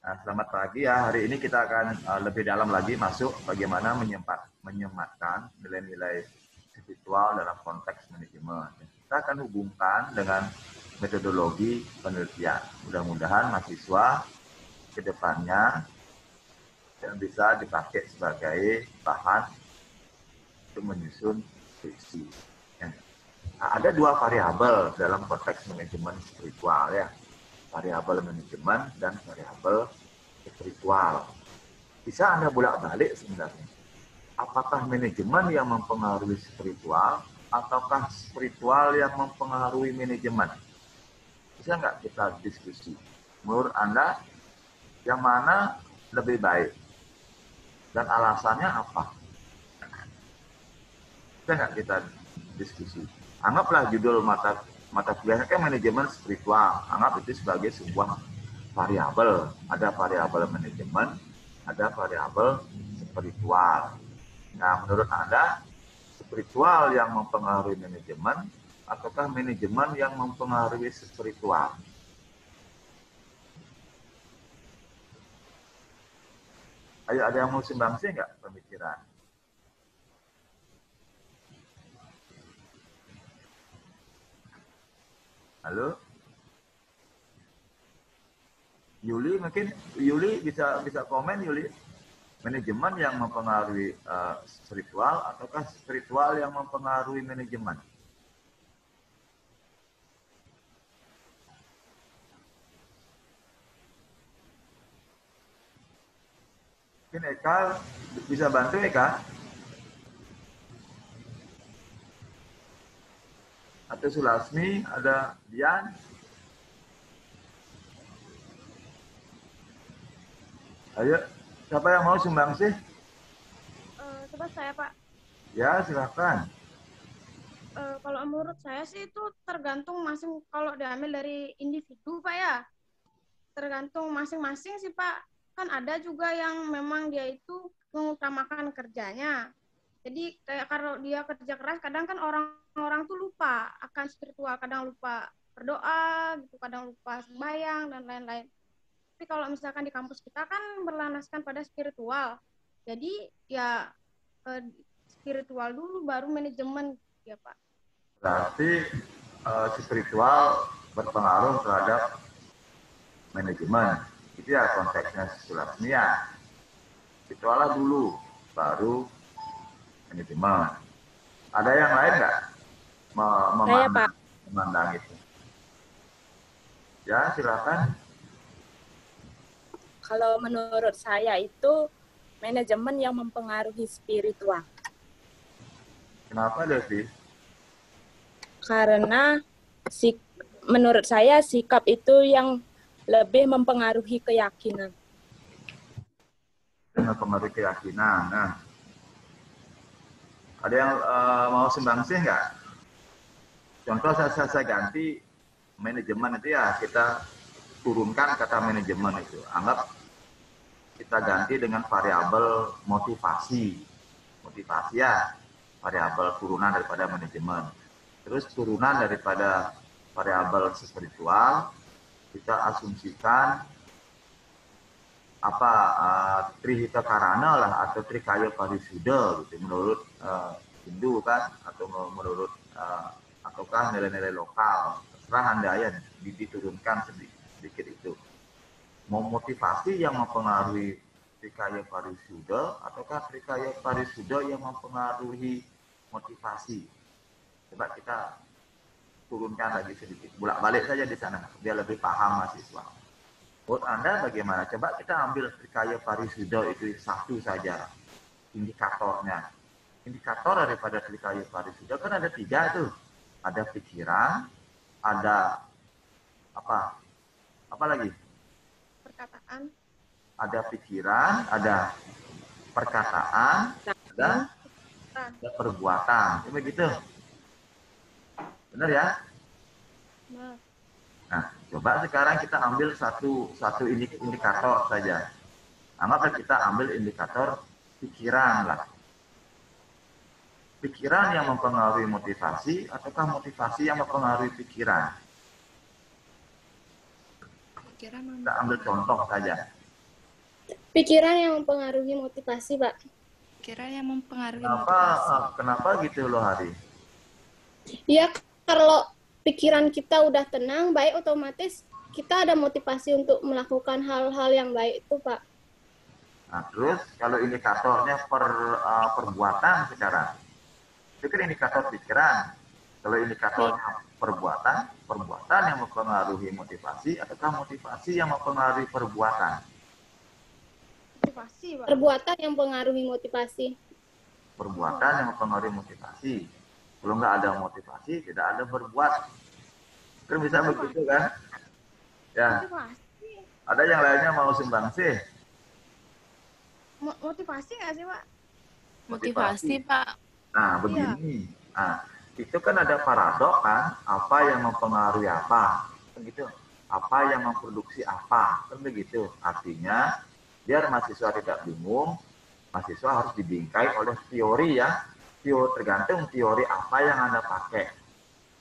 Nah, selamat pagi ya. Hari ini kita akan lebih dalam lagi masuk bagaimana menyematkan nilai-nilai spiritual dalam konteks manajemen. Kita akan hubungkan dengan metodologi penelitian. Mudah-mudahan mahasiswa ke depannya yang bisa dipakai sebagai bahan untuk menyusun skripsi. Ya. Nah, ada dua variabel dalam konteks manajemen spiritual ya. Variabel manajemen dan variabel spiritual. Bisa Anda bolak-balik sebenarnya. Apakah manajemen yang mempengaruhi spiritual ataukah spiritual yang mempengaruhi manajemen? Bisa nggak kita diskusi? Menurut Anda, yang mana lebih baik? Dan alasannya apa? Bisa nggak kita diskusi? Anggaplah judul mata kuliahnya kan manajemen spiritual. Anggap itu sebagai sebuah variabel. Ada variabel manajemen, ada variabel spiritual. Nah, menurut Anda, spiritual yang mempengaruhi manajemen, ataukah manajemen yang mempengaruhi spiritual? Ayo, ada yang mau sumbangsi nggak pemikiran? Halo? Yuli mungkin, Yuli bisa komen Yuli. Manajemen yang mempengaruhi spiritual ataukah spiritual yang mempengaruhi manajemen? Mungkin Eka bisa bantu Eka? Atau Sulasmi, ada Dian? Ayo, siapa yang mau sumbangsi? Coba saya Pak. Ya, silakan. Kalau menurut saya sih itu tergantung kalau diambil dari individu Pak ya. Tergantung masing-masing sih Pak. Kan ada juga yang memang dia itu mengutamakan kerjanya. Jadi kayak kalau dia kerja keras, kadang kan orang-orang tuh lupa akan spiritual, kadang lupa berdoa, gitu, kadang lupa sembahyang dan lain-lain. Tapi kalau misalkan di kampus kita kan berlandaskan pada spiritual. Jadi ya spiritual dulu baru manajemen ya Pak. Berarti spiritual berpengaruh terhadap manajemen. Itu ya konteksnya Sulasmia. Spirituallah dulu, baru manajemen. Ada yang lain nggak Saya, Pak. memandang itu? Ya, silakan. Kalau menurut saya itu manajemen yang mempengaruhi spiritual. Kenapa, Devi? Karena menurut saya sikap itu yang lebih mempengaruhi keyakinan. Mempengaruhi keyakinan. Nah, ada yang mau sumbangsi nggak? Contoh saya ganti manajemen itu ya, kita turunkan kata manajemen itu. Anggap kita ganti dengan variabel motivasi. Motivasi ya, variabel turunan daripada manajemen. Terus turunan daripada variabel spiritual, kita asumsikan apa trihita karana lah atau trikaya parisuda gitu menurut Hindu kan, atau menurut ataukah nilai-nilai lokal, terserah Anda ya, diturunkan sedikit itu. Mau motivasi yang mempengaruhi trikaya parisuda ataukah trikaya parisuda yang mempengaruhi motivasi? Coba kita turunkan lagi sedikit, bolak-balik saja di sana biar lebih paham mahasiswa. Menurut Anda bagaimana? Coba kita ambil trikaya parisuda itu satu saja indikatornya. Indikator daripada trikaya parisuda kan ada 3 tuh. Ada pikiran, ada apa? Apa lagi? Perkataan. Ada pikiran, ada perkataan, ada perbuatan. Coba gitu. Benar ya? Nah, Nah, coba sekarang kita ambil satu indikator saja. Anggaplah kita ambil indikator pikiran lah. Pikiran yang mempengaruhi motivasi ataukah motivasi yang mempengaruhi pikiran? Kita ambil contoh saja. Pikiran yang mempengaruhi motivasi, Pak. Pikiran yang mempengaruhi Kenapa motivasi. kenapa gitu loh Hari? Ya, kalau pikiran kita udah tenang, baik, otomatis kita ada motivasi untuk melakukan hal-hal yang baik itu, Pak. Nah, terus kalau indikatornya perbuatan sekarang, itu kan indikator pikiran. Kalau indikatornya perbuatan yang mempengaruhi motivasi, ataukah motivasi yang mempengaruhi perbuatan? Motivasi, Pak. Perbuatan yang mempengaruhi motivasi. Perbuatan yang mempengaruhi motivasi. Kalau nggak ada motivasi, tidak ada berbuat. Kan bisa begitu kan? Ya. Motivasi. Ada yang lainnya mau sumbangsih? Motivasi nggak sih, Pak? Motivasi, Pak. Nah, begini. Nah, itu kan ada paradok kan, apa yang mempengaruhi apa. Kan gitu. Apa yang memproduksi apa. Kan begitu. Artinya, biar mahasiswa tidak bingung, mahasiswa harus dibingkai oleh teori ya. Tergantung teori apa yang Anda pakai.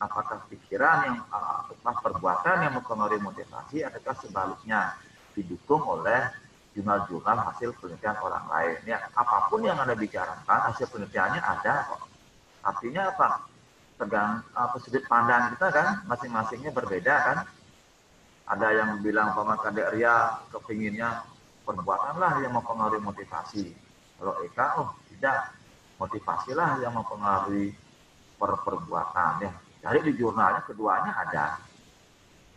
Apakah pikiran yang apakah perbuatan yang mempengaruhi motivasi, ataukah sebaliknya didukung oleh jurnal-jurnal hasil penelitian orang lain. Ya, apapun yang Anda bicarakan, hasil penelitiannya ada kok. Artinya apa? Sudut pandang kita kan, masing-masingnya berbeda kan. Ada yang bilang Kadek Ria kepinginnya perbuatanlah yang mempengaruhi motivasi. Kalau Eka, tidak. Motivasilah yang mempengaruhi perbuatan. Ya. Jadi di jurnalnya keduanya ada.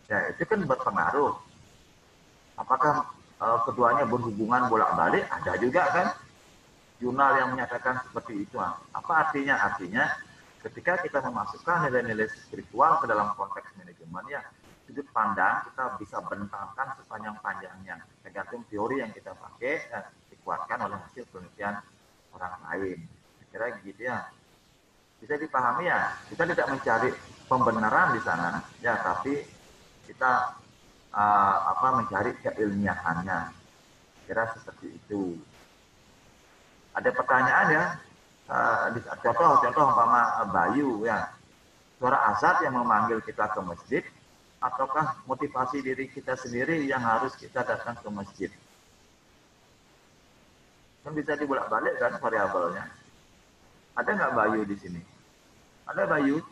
Ya, itu kan berpengaruh. Apakah keduanya berhubungan bolak-balik? Ada juga kan jurnal yang menyatakan seperti itu. Apa artinya? Artinya ketika kita memasukkan nilai-nilai spiritual ke dalam konteks manajemen, ya sudut pandang kita bisa bentangkan sepanjang-panjangnya. Tergantung teori yang kita pakai dan dikuatkan oleh hasil penelitian orang lain. Saya kira gitu ya. Bisa dipahami ya, kita tidak mencari pembenaran di sana, ya, tapi kita mencari keilmiahannya. Kira seperti itu. Ada pertanyaan ya, contoh umpama Bayu ya, suara azan yang memanggil kita ke masjid, ataukah motivasi diri kita sendiri yang harus kita datang ke masjid? Kan bisa dibolak-balik kan variabelnya. Ada nggak Bayu di sini? Ada Bayu?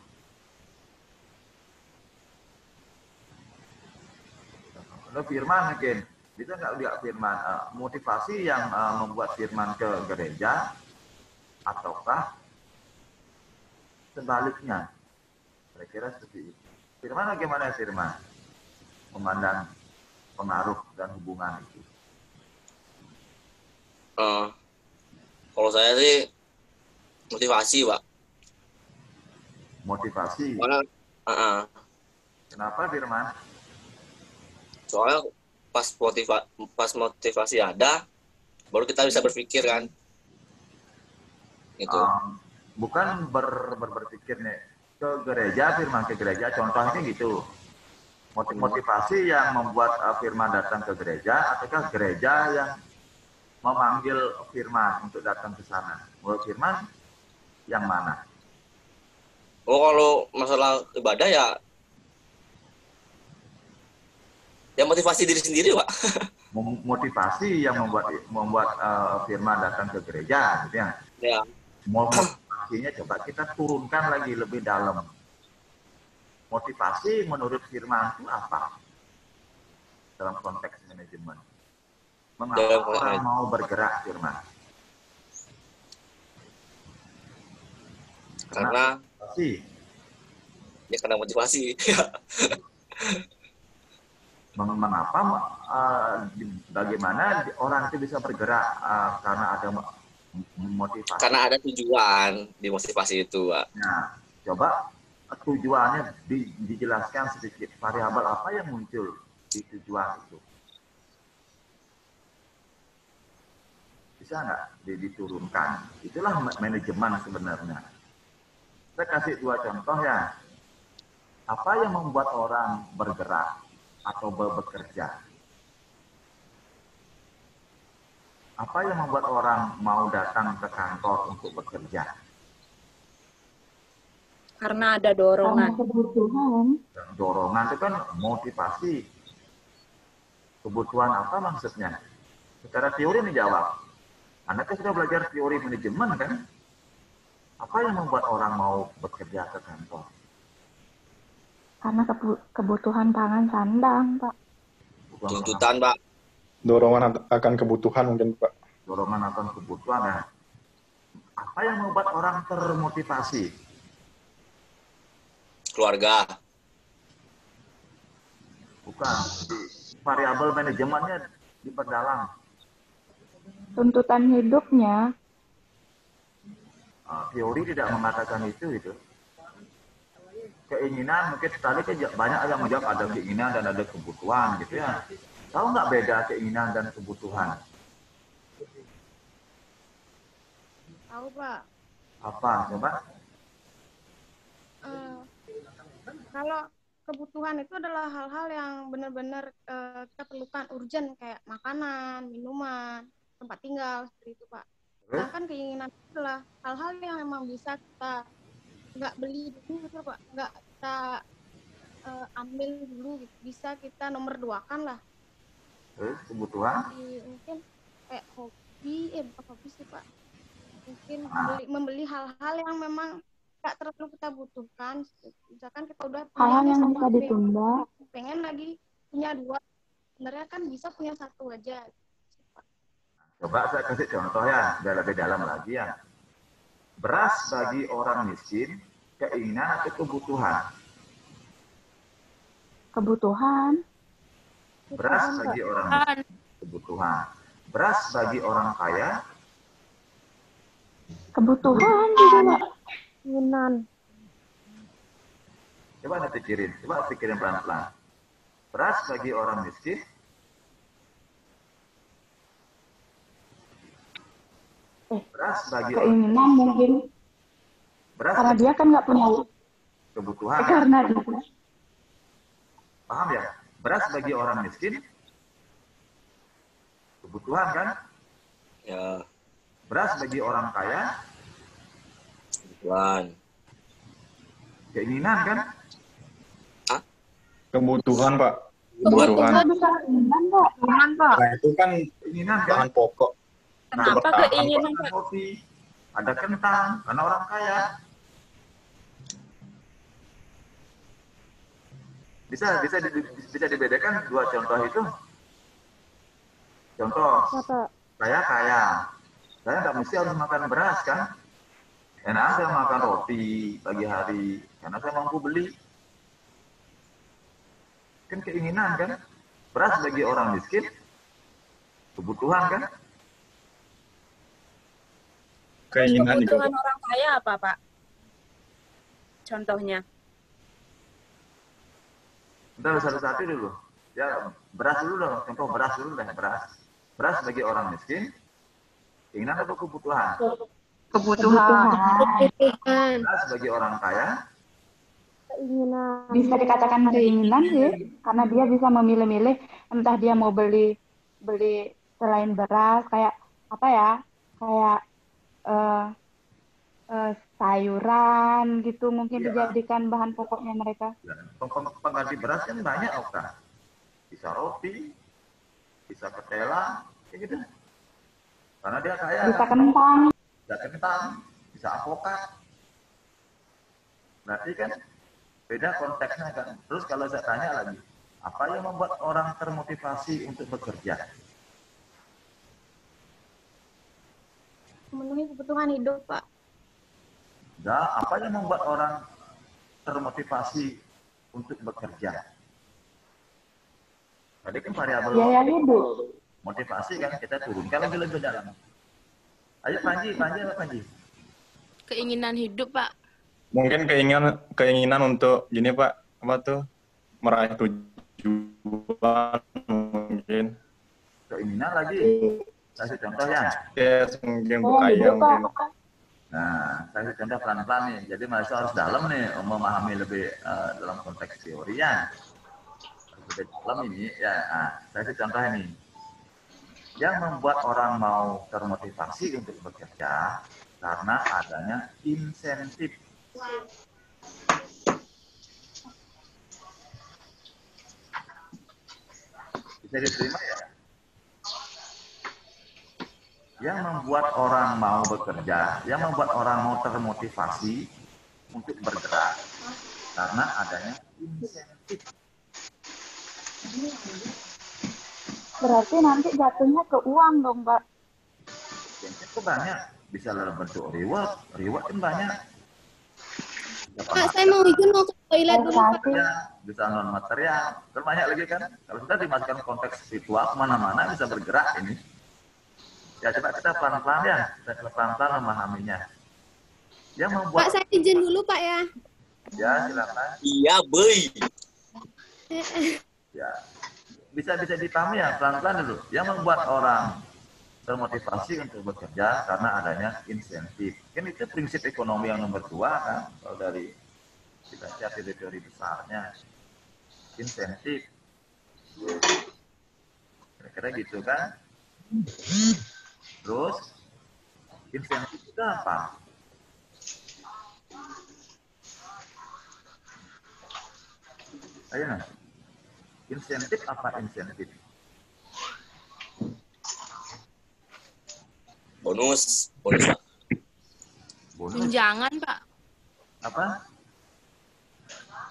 Ada Firman mungkin. Bisa nggak lihat Firman? Motivasi yang membuat Firman ke gereja, ataukah sebaliknya? Kira-kira seperti itu. Firman bagaimana Firman? Memandang pengaruh dan hubungan itu. Kalau saya sih motivasi, Pak. Motivasi. Kenapa Firman? Soalnya pas motivasi ada, baru kita bisa berpikir kan. Gitu. Bukan berpikir nih ke gereja, Firman ke gereja. Contohnya gitu. Motivasi yang membuat Firman datang ke gereja, ataukah gereja yang memanggil Firman untuk datang ke sana? Menurut Firman, yang mana? Oh, kalau masalah ibadah ya motivasi diri sendiri, Pak. Motivasi yang membuat Firman datang ke gereja, gitu ya. Ya. Motivasinya coba kita turunkan lagi lebih dalam. Motivasi menurut Firman itu apa? Dalam konteks manajemen. Mengapa orang mau bergerak, Firman? Karena motivasi. Mengapa? Bagaimana orang itu bisa bergerak karena ada motivasi? Karena ada tujuan di motivasi itu, Pak. Nah, coba tujuannya dijelaskan sedikit. Variabel apa yang muncul di tujuan itu? Bisa nggak diturunkan? Itulah manajemen sebenarnya. Saya kasih 2 contoh ya. Apa yang membuat orang bergerak atau bekerja? Apa yang membuat orang mau datang ke kantor untuk bekerja? Karena ada dorongan. Dorongan itu kan motivasi. Kebutuhan apa maksudnya? Secara teori menjawab. Anda kan sudah belajar teori manajemen kan? Apa yang membuat orang mau bekerja ke kantor? Karena kebutuhan pangan sandang, Pak. Tuntutan, Pak. Dorongan akan kebutuhan mungkin, Pak. Dorongan akan kebutuhan ya. Apa yang membuat orang termotivasi? Keluarga. Bukan. Variabel manajemennya diperdalam. Tuntutan hidupnya. Teori tidak mengatakan itu. Keinginan mungkin tadi banyak yang menjawab ada keinginan dan ada kebutuhan gitu ya. Tahu nggak beda keinginan dan kebutuhan? Tahu, Pak. Apa coba? Kalau kebutuhan itu adalah hal-hal yang benar-benar kita perlukan urgent, kayak makanan, minuman, tempat tinggal, seperti itu, Pak. Sedangkan keinginan itu adalah hal-hal yang memang bisa kita nggak beli dulu gitu, Pak. Nggak kita ambil dulu gitu. Bisa kita nomor 2-kan lah. Terus kebutuhan? Mungkin kayak hobi, bukan hobi sih, Pak. Mungkin membeli hal-hal yang memang nggak terlalu kita butuhkan. Misalkan kita udah Hal-hal punya yang satu bisa HP, ditunda. pengen lagi punya 2, sebenarnya kan bisa punya 1 aja. Coba saya kasih contoh ya, biar lebih dalam lagi ya. Beras bagi orang miskin, keinginan atau kebutuhan? Kebutuhan. Beras bagi orang miskin, kebutuhan. Beras bagi orang kaya, Kebutuhan juga, Pak. Keinginan. coba Anda pikirin pelan-pelan. Beras bagi orang miskin, beras bagi orang Keinginan mungkin. beras Karena dia kan nggak punya kebutuhan. karena dia. Paham ya? Beras bagi orang miskin, kebutuhan kan? Ya, Beras bagi orang kaya, kebutuhan. keinginan kan? Kebutuhan, Pak. Kebutuhan bisa keinginan, Pak. Nah, itu kan Keinginan kan? bahan pokok. Kenapa Bertahan, keinginan, Ada Pak? kopi, ada kentang, karena orang kaya. Bisa dibedakan dua contoh itu. Contoh, saya kaya. Saya nggak mesti harus makan beras kan? Enak saya makan roti pagi hari, karena saya mampu beli. Kan keinginan kan? Beras bagi orang miskin, kebutuhan kan? Keinginan juga, Kebutuhan Pak. orang kaya apa, Pak? Contohnya. Udah satu-satu dulu. Ya, beras dulu dong. Contoh beras dulu deh, beras. Beras bagi orang miskin, keinginan atau kebutuhan? Kebutuhan. Beras bagi orang kaya, Bisa dikatakan keinginan sih, karena dia bisa memilih-milih entah dia mau beli selain beras kayak apa ya, kayak sayuran gitu mungkin Iya. dijadikan bahan pokoknya mereka. pengganti beras kan banyak, Okta. Bisa roti, bisa ketela, kayak gitu. Karena dia kaya, Bisa kentang. bisa kentang, bisa avokat. Berarti kan beda konteksnya kan. Terus kalau saya tanya lagi, apa yang membuat orang termotivasi untuk bekerja? Memenuhi kebutuhan hidup, Pak. Nah, apa yang membuat orang termotivasi untuk bekerja? Tadi kan variabel Biaya hidup. motivasi kan kita turunkan lebih dalam. Ayo Panji apa Panji? Keinginan hidup, Pak. Mungkin keinginan untuk gini, Pak, apa tuh, meraih tujuan mungkin. Keinginan lagi. Kasih contoh ya. Ya, mungkin untuk kaya mungkin. Nah, saya kasih contoh pelan-pelan nih. Jadi mahasiswa harus dalam nih memahami lebih dalam konteks teori ya. Lebih dalam ini ya. Nah, saya kasih contoh ini. Yang membuat orang mau termotivasi untuk bekerja karena adanya insentif. Bisa diterima ya? yang membuat orang mau bekerja, yang membuat orang mau termotivasi untuk bergerak karena adanya insentif. Berarti nanti jatuhnya ke uang dong, Mbak. Insentif itu banyak, bisa dalam bentuk reward kan banyak. Pak, saya mau izin mau ke toilet dulu, Pak. Ya, bisa non material, banyak lagi kan. Kalau sudah dimasukkan konteks spiritual, kemana-mana bisa bergerak ini. Ya coba kita pelan-pelan ya, kita pelan-pelan memahaminya. Yang Pak, membuat saya izin dulu, Pak ya. ya silakan. Iya, boy. Ya bisa dipahami ya pelan-pelan dulu. Yang membuat orang termotivasi untuk bekerja karena adanya insentif. Kan itu prinsip ekonomi yang nomor 2 kan, kalau dari kita cari teori besarnya insentif. Kira-kira gitu kan. Terus insentif itu apa? Ayo nah. Insentif apa insentif? Bonus, Pak. Bonus Tunjangan, Pak. apa?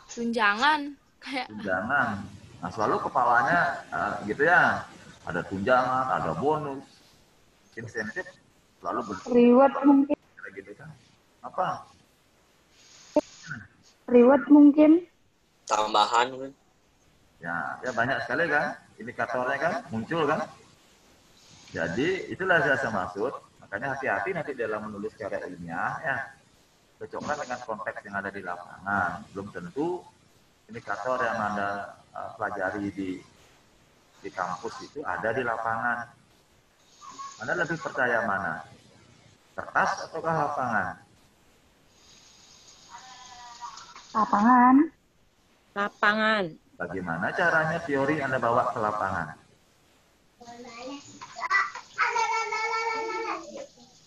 Tunjangan. Kayak Tunjangan. Nah, selalu kepalanya gitu ya. Ada tunjangan, ada bonus. Insentif selalu Reward mungkin. gitu kan. Apa? Reward mungkin. Tambahan kan. Ya banyak sekali kan indikatornya kan muncul kan. Jadi itulah saya maksud. Makanya hati-hati nanti dalam menulis secara ilmiah ya. Cocokkan dengan konteks yang ada di lapangan. Belum tentu indikator yang Anda pelajari di kampus itu ada di lapangan. Anda lebih percaya mana? Kertas ataukah lapangan? Lapangan. Lapangan. Bagaimana caranya teori Anda bawa ke lapangan?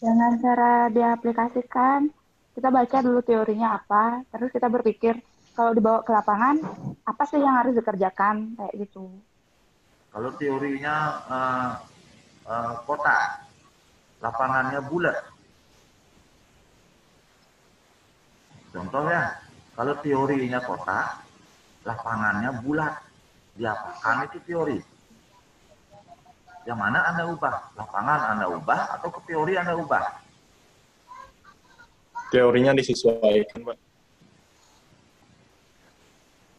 Dengan cara diaplikasikan, kita baca dulu teorinya apa, terus kita berpikir kalau dibawa ke lapangan, apa sih yang harus dikerjakan, kayak gitu. Kalau teorinya kotak, lapangannya bulat. Contoh ya, kalau teorinya kotak, lapangannya bulat. Diapakan itu teori? Yang mana Anda ubah? Lapangan Anda ubah atau ke teori Anda ubah? Teorinya disesuaikan, Pak.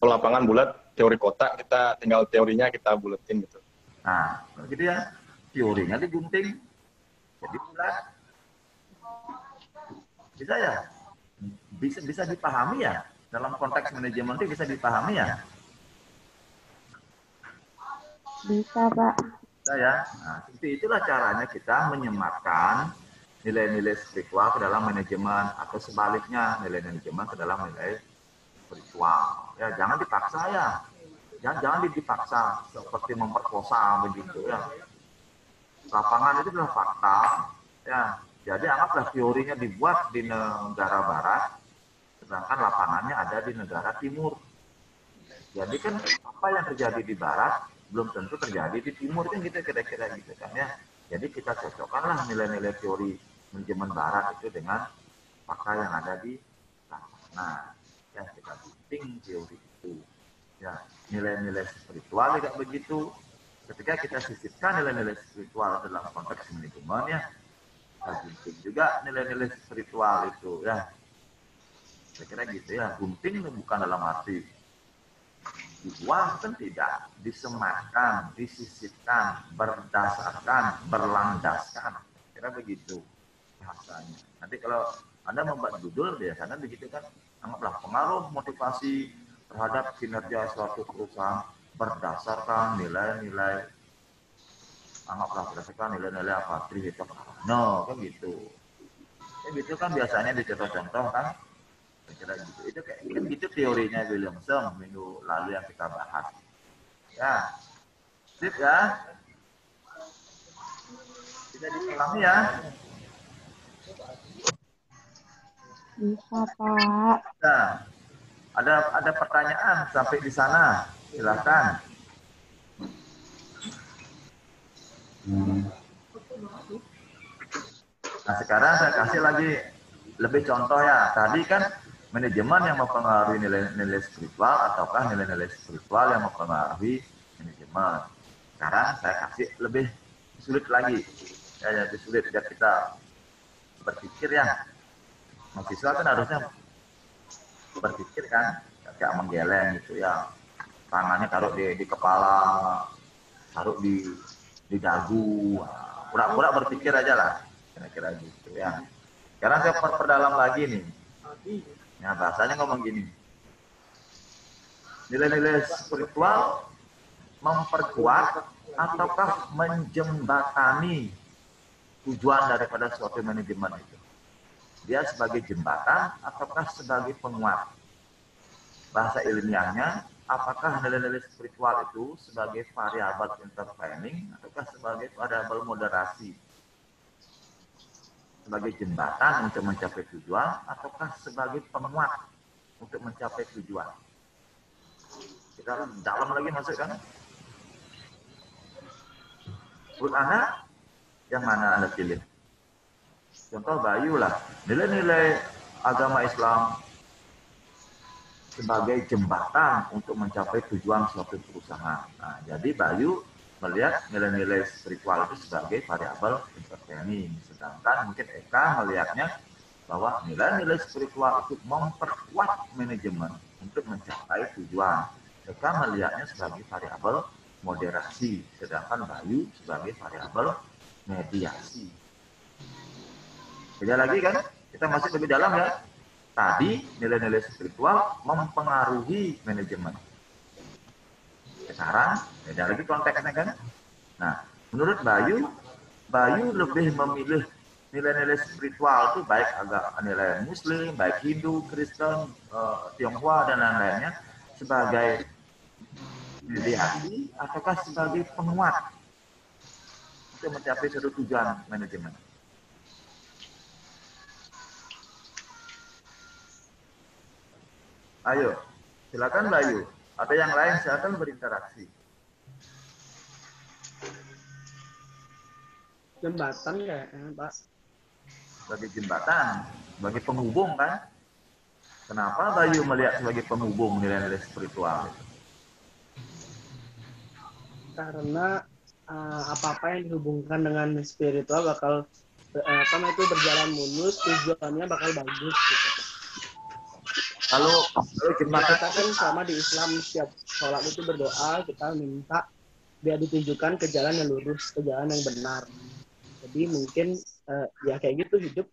Kalau lapangan bulat, teori kotak, kita tinggal teorinya kita buletin gitu. Nah, gitu ya. Teorinya digunting, jadi bulat. Bisa ya? Bisa dipahami ya? Dalam konteks manajemen itu bisa dipahami ya? Bisa, Pak. Bisa ya? Nah, seperti itulah caranya kita menyematkan nilai-nilai spiritual ke dalam manajemen atau sebaliknya nilai manajemen ke dalam nilai spiritual. Ya, jangan dipaksa ya. Jangan dipaksa seperti memperkosa begitu ya. Lapangan itu adalah fakta. Ya, jadi anggaplah teorinya dibuat di negara barat, sedangkan lapangannya ada di negara timur. Jadi kan apa yang terjadi di barat belum tentu terjadi di timur kan gitu kira-kira gitu kan ya. Jadi kita cocokkanlah nilai-nilai teori manajemen barat itu dengan fakta yang ada di lapangan. Nah, ya kita gunting teori itu. Ya, nilai-nilai spiritual juga begitu. Ketika kita sisipkan nilai-nilai spiritual dalam konteks manajemen ya, kita gunting juga nilai-nilai spiritual itu ya. Kira-kira gitu ya. Gunting bukan dalam arti dibuang kan tidak, disematkan, disisipkan, berdasarkan, berlandaskan. Kira begitu bahasanya. Nanti kalau Anda membuat judul biasanya begitu kan, anggaplah pengaruh motivasi terhadap kinerja suatu perusahaan berdasarkan nilai-nilai, anggaplah berdasarkan nilai-nilai apa, Triheto. No, kan gitu. Ya gitu kan biasanya dicontoh-contoh kan. Kira gitu. Itu kayak kan gitu teorinya Williamson minggu lalu yang kita bahas. Ya. Sip ya. Tidak dipahami ya. Bisa, Pak. Nah, ada pertanyaan sampai di sana. Silakan. Nah, sekarang saya kasih lagi lebih contoh ya. Tadi kan manajemen yang mempengaruhi nilai-nilai spiritual ataukah nilai-nilai spiritual yang mempengaruhi manajemen. Sekarang saya kasih lebih sulit lagi. Ya, lebih sulit biar kita berpikir ya. Mahasiswa kan harusnya berpikir kan, kayak menggeleng gitu ya. Tangannya taruh di kepala, taruh di dagu. Pura-pura berpikir aja lah. Kira-kira gitu ya. Sekarang saya perdalam lagi nih. Nah, bahasanya ngomong gini. Nilai-nilai spiritual memperkuat ataukah menjembatani tujuan daripada suatu manajemen itu. Dia sebagai jembatan ataukah sebagai penguat. Bahasa ilmiahnya, apakah nilai-nilai spiritual itu sebagai variabel intervening ataukah sebagai variabel moderasi? Sebagai jembatan untuk mencapai tujuan ataukah sebagai penguat untuk mencapai tujuan? Kita dalam lagi masuk kan? Menurut Anda, yang mana Anda pilih? Contoh Bayu lah, nilai-nilai agama Islam sebagai jembatan untuk mencapai tujuan suatu perusahaan. Nah, jadi Bayu melihat nilai-nilai spiritual itu sebagai variabel intervening. Sedangkan mungkin Eka melihatnya bahwa nilai-nilai spiritual itu memperkuat manajemen untuk mencapai tujuan. Eka melihatnya sebagai variabel moderasi. Sedangkan Bayu sebagai variabel mediasi. Beda lagi kan? Kita masih lebih dalam ya. Tadi nilai-nilai spiritual mempengaruhi manajemen. Sekarang beda lagi konteksnya kan. Nah, menurut Bayu lebih memilih nilai-nilai spiritual itu baik agak nilai Muslim, baik Hindu, Kristen, Tionghoa dan lain-lainnya sebagai mediasi ataukah sebagai penguat untuk mencapai suatu tujuan manajemen. Ayo, silakan Bayu. Ada yang lain silakan berinteraksi. Jembatan kayaknya, Pak. Sebagai jembatan, sebagai penghubung kan? Kenapa Bayu melihat sebagai penghubung nilai-nilai spiritual? Karena apa-apa yang dihubungkan dengan spiritual bakal itu berjalan mulus, tujuannya bakal bagus gitu. Kalau jembatan kita kan sama di Islam setiap sholat itu berdoa, kita minta biar ditujukan ke jalan yang lurus, ke jalan yang benar. Jadi mungkin ya kayak gitu hidup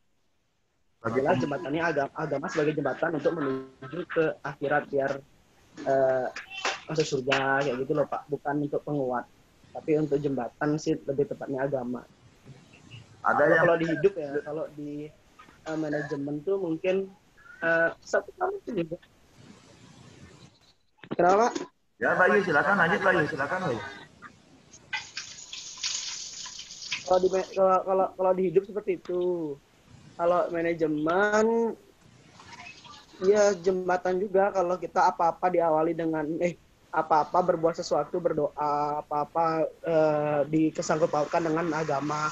adalah jembatannya agama sebagai jembatan untuk menuju ke akhirat biar masuk surga kayak gitu loh Pak, bukan untuk penguat, tapi untuk jembatan sih lebih tepatnya agama. Ada yang kalau di hidup ya, kalau di manajemen tuh mungkin satu kali itu juga. Kenapa? Ya Bayu silakan lanjut Bayu, silakan Bayu. Kalau di hidup seperti itu. Kalau manajemen ya jembatan juga, kalau kita apa-apa diawali dengan apa-apa berbuat sesuatu, berdoa, apa-apa dikesangkut pautkan dengan agama,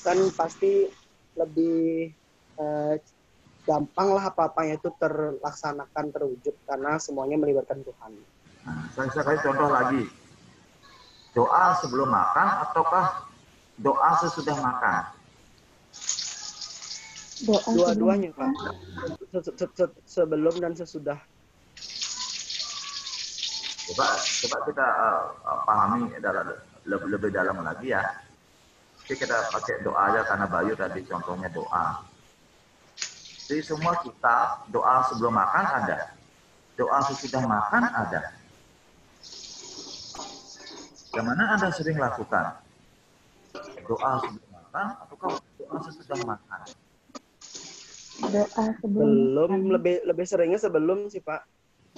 kan pasti lebih gampang lah apa-apanya itu terlaksanakan, terwujud, karena semuanya melibatkan Tuhan. Nah, saya kasih contoh lagi. Doa sebelum makan ataukah doa sesudah makan? Dua-duanya Pak. Sebelum dan sesudah. Coba kita pahami lebih dalam lagi ya. Jadi kita pakai doa aja karena Bayu tadi contohnya doa. Jadi semua kita doa sebelum makan ada, doa sesudah makan ada. Yang mana Anda sering lakukan? Doa sebelum makan atau doa sesudah makan? Doa sebelum lebih seringnya sebelum sih Pak.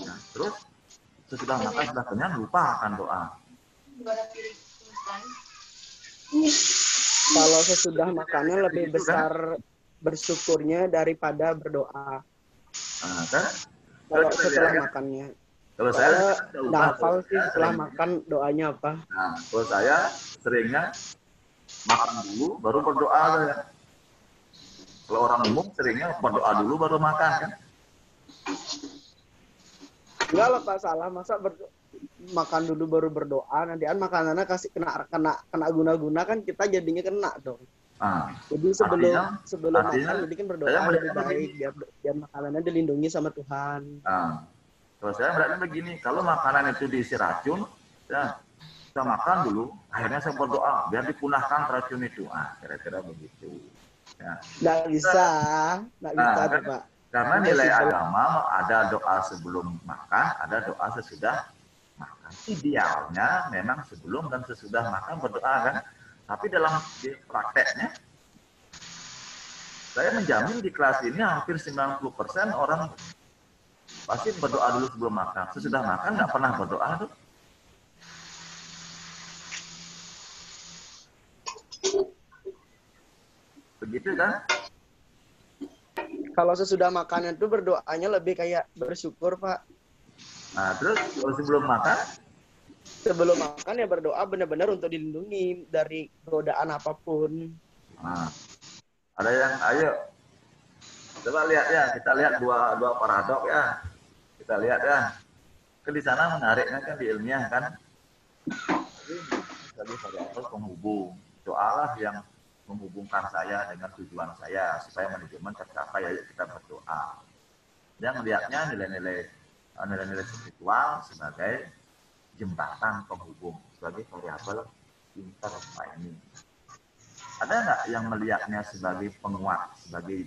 Nah, terus sesudah makan sudah kenyang lupa akan doa. Kalau sesudah makannya lebih besar bersyukurnya daripada berdoa. Nah, kan? Kalau setelah makannya. Kalau saya hafal sih setelah makan doanya apa. Nah, kalau saya seringnya makan dulu baru berdoa ya. Kalau orang umum seringnya berdoa dulu baru makan kan? Enggak lah Pak, salah. Masa makan dulu baru berdoa, nantian makanannya kasih kena guna-guna kan kita jadinya kena dong. Jadi sebelum makan jadi kan berdoa lebih baik biar makanannya dilindungi sama Tuhan. Kalau saya melihatnya begini, kalau makanan itu diisi racun, ya kita makan dulu, akhirnya saya berdoa biar dipunahkan racun itu. Kira-kira begitu. Ya. Nggak bisa tuh, Pak. Karena nilai agama ada doa sebelum makan, ada doa sesudah makan. Idealnya memang sebelum dan sesudah makan berdoa kan. Tapi dalam prakteknya, saya menjamin di kelas ini hampir 90% orang pasti berdoa dulu sebelum makan. Sesudah makan nggak pernah berdoa tuh. Begitu kan? Kalau sesudah makan itu berdoanya lebih kayak bersyukur, Pak. Nah, terus kalau sebelum makan? Sebelum makan ya berdoa benar-benar untuk dilindungi dari godaan apapun. Nah, ada yang, ayo, coba lihat ya, kita lihat dua paradok ya. Kita lihat ya. Ke di sana menariknya kan di ilmiah kan. Jadi variabel penghubung. Doalah yang menghubungkan saya dengan tujuan saya supaya manajemen tercapai, ya kita berdoa. Dia melihatnya nilai-nilai spiritual sebagai jembatan penghubung, sebagai variabel intertwining. Ada nggak yang melihatnya sebagai penguat, sebagai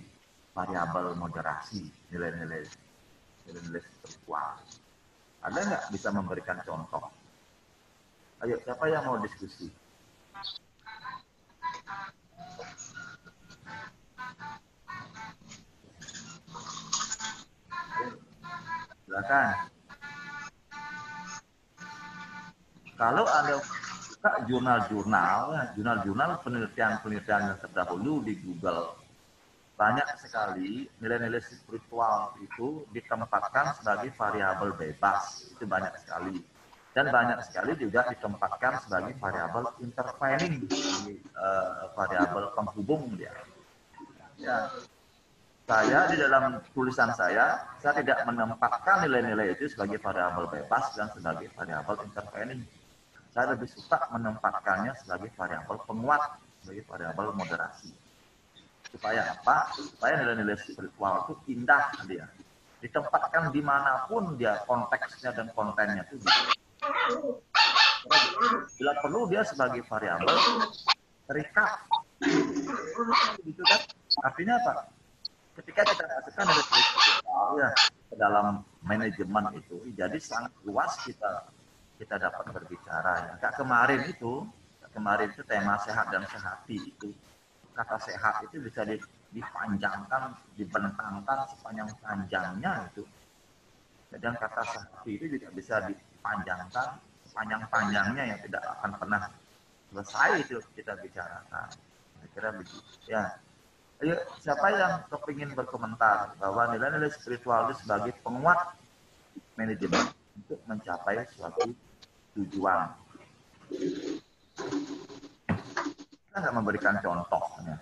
variabel moderasi nilai-nilai spiritual? Ada nggak bisa memberikan contoh? Ayo, siapa yang mau diskusi? Silakan. Kalau Anda buka jurnal-jurnal penelitian yang terdahulu di Google, banyak sekali nilai-nilai spiritual itu ditempatkan sebagai variabel bebas. Itu banyak sekali. Dan banyak sekali juga ditempatkan sebagai variabel intertwining, variabel penghubung dia. Ya. Saya di dalam tulisan saya tidak menempatkan nilai-nilai itu sebagai variabel bebas dan sebagai variabel intertwining. Saya lebih suka menempatkannya sebagai variabel penguat, sebagai variabel moderasi. Supaya apa? Supaya nilai-nilai spiritual itu indah dia. Ditempatkan dimanapun dia konteksnya dan kontennya itu. Bila perlu dia sebagai variabel terikat. Gitu kan? Artinya apa? Ketika kita masukkan nilai spiritual ya ke dalam manajemen itu, jadi sangat luas kita dapat berbicara ya. Kayak kemarin itu tema sehat dan sehati itu, kata sehat itu bisa dipanjangkan, dibentangkan sepanjang-panjangnya itu. Dan kata sehati itu juga bisa dipanjangkan sepanjang-panjangnya yang tidak akan pernah selesai itu kita bicarakan. Kira-kira begitu ya. Ayo, siapa yang kepingin berkomentar bahwa nilai-nilai spiritual itu sebagai penguat manajemen untuk mencapai suatu tujuan? Kita nggak memberikan contohnya.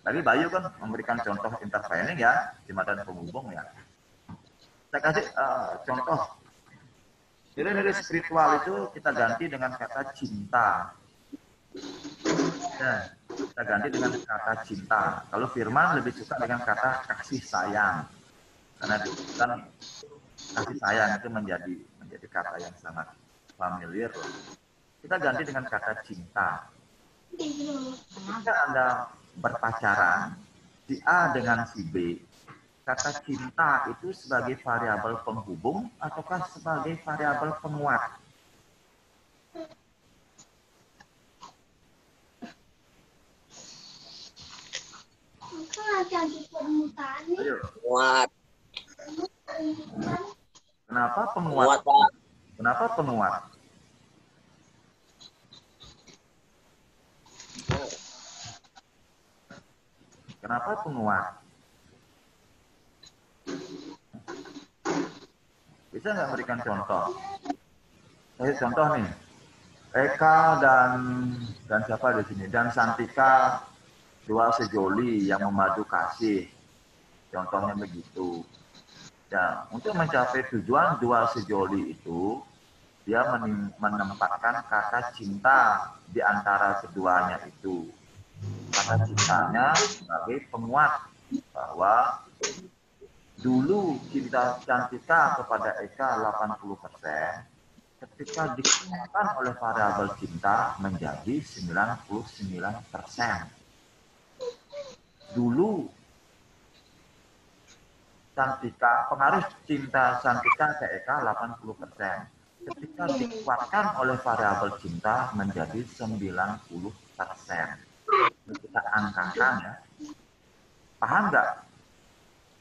Tadi Bayu kan memberikan contoh intertwining ya, jembatan penghubung ya. Saya kasih contoh. Nilai-nilai spiritual itu kita ganti dengan kata cinta. Ya, kita ganti dengan kata cinta. Kalau Firman lebih suka dengan kata kasih sayang. Karena kan kasih sayang itu menjadi kata yang sangat familiar. Kita ganti dengan kata cinta. Jika Anda berpacaran, si A dengan si B, kata cinta itu sebagai variabel penghubung ataukah sebagai variabel penguat? Muat. Kenapa penguat? Kenapa penguat? Kenapa penguat? Bisa nggak berikan contoh? Contoh nih, Eka dan siapa di sini? Dan Santika dua sejoli yang memadu kasih. Contohnya begitu. Ya, untuk mencapai tujuan dua sejoli itu, dia menempatkan kata cinta di antara keduanya itu. Kata cintanya sebagai penguat bahwa dulu cinta Cantika kepada Eka 80%, ketika dikuatkan oleh variabel cinta menjadi 99%. Dulu Cantika, pengaruh cinta Cantika ke Eka 80%. Ketika dikuatkan oleh variabel cinta menjadi 90%. Kita angkakan ya. Paham nggak